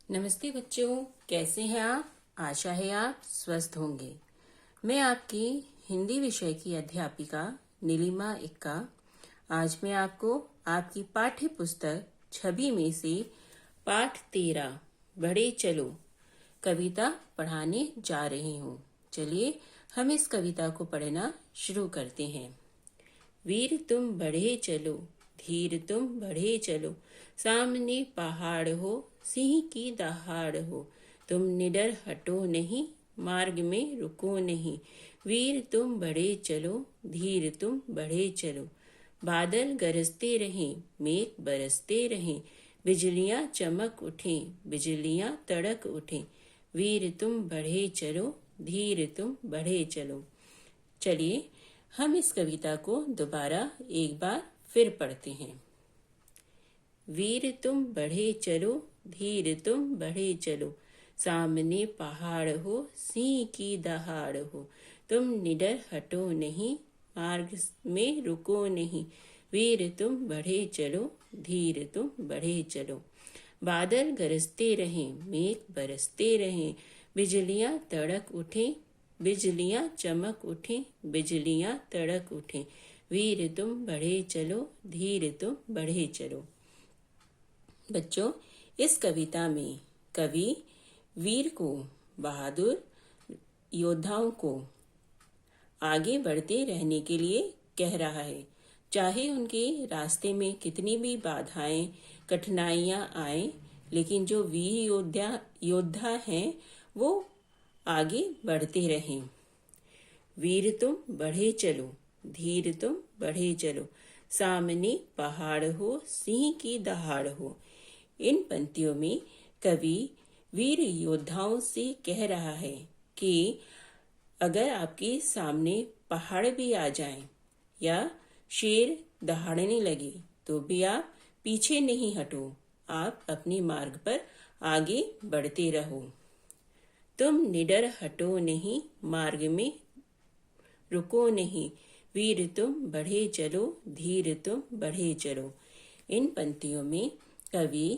नमस्ते बच्चों, कैसे हैं आप? आशा है आप स्वस्थ होंगे। मैं आपकी हिंदी विषय की अध्यापिका नीलिमा इक्का। आज मैं आपको आपकी पाठ्य पुस्तक छवि में से पाठ 13 बढ़े चलो कविता पढ़ाने जा रही हूँ। चलिए हम इस कविता को पढ़ना शुरू करते हैं। वीर तुम बढ़े चलो, धीर तुम बढ़े चलो, सामने पहाड़ हो, सिंह की दहाड़ हो, तुम निडर हटो नहीं, मार्ग में रुको नहीं। वीर तुम बढ़े चलो, धीर तुम बढ़े चलो, बादल गरजते रहें, मेघ बरसते रहें, बिजलियां चमक उठें, बिजलियां तड़क उठें। वीर तुम बढ़े चलो, धीर तुम बढ़े चलो। चलिए हम इस कविता को दोबारा एक बार फिर पढ़ते हैं। वीर तुम बढ़े चलो, धीर तुम बढ़े चलो, सामने पहाड़ हो, सिंह की दहाड़ हो, तुम निडर हटो नहीं, मार्ग में रुको नहीं। वीर तुम बढ़े चलो, धीर तुम बढ़े चलो, बादल गरजते रहें, मेघ बरसते रहें, बिजलियां तड़क उठें, बिजलियां चमक उठें, बिजलियां तड़क उठें। वीर तुम बढ़े चलो, धीर तुम बढ़े चलो। बच्चों, इस कविता में कवि वीर को, बहादुर योद्धाओं को आगे बढ़ते रहने के लिए कह रहा है। चाहे उनके रास्ते में कितनी भी बाधाएं, कठिनाइयां आए, लेकिन जो वीर योद्धा हैं वो आगे बढ़ते रहें। वीर तुम बढ़े चलो, धीर तुम बढ़े चलो, सामने पहाड़ हो, सिंह की दहाड़ हो। इन पंक्तियों में कवि वीर योद्धाओं से कह रहा है कि अगर आपके सामने पहाड़ भी आ जाएं या शेर दहाड़ने लगे तो भी आप पीछे नहीं हटो, आप अपने मार्ग पर आगे बढ़ते रहो। तुम निडर हटो नहीं, मार्ग में रुको नहीं। वीर तुम बढ़े चलो, धीर तुम बढ़े चलो। इन पंक्तियों में कवि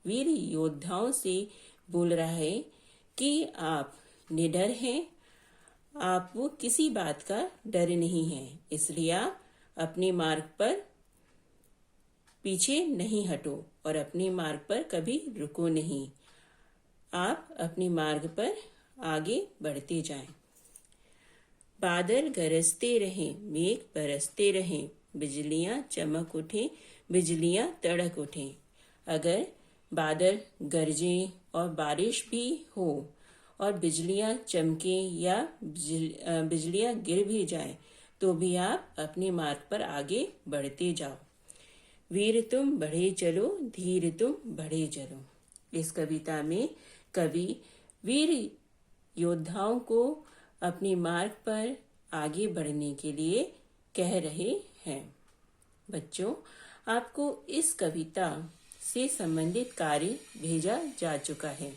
वीर योद्धाओं से बोल रहा है कि आप निडर हैं, आपको किसी बात का डर नहीं है, इसलिए आप अपने मार्ग पर पीछे नहीं हटो और अपने मार्ग पर कभी रुको नहीं। आप अपने मार्ग पर आगे बढ़ते जाएं। बादल गरजते रहें, मेघ बरसते रहें, बिजलियां चमक उठें, बिजलियां तड़क उठें। अगर बादल गरजें और बारिश भी हो और बिजलियां चमकें या बिजलियां गिर भी जाएं, तो भी आप अपने मार्ग पर आगे बढ़ते जाओ। वीर तुम बढ़े चलो, धीर तुम बढ़े चलो। इस कविता में कवि वीर योद्धाओं को अपने मार्ग पर आगे बढ़ने के लिए कह रहे हैं। बच्चों, आपको इस कविता से संबंधित कार्य भेजा जा चुका है।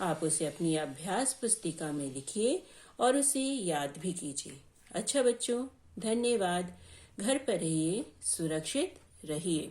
आप उसे अपनी अभ्यास पुस्तिका में लिखिए और उसे याद भी कीजिए। अच्छा बच्चों, धन्यवाद। घर पर रहिए, सुरक्षित रहिए।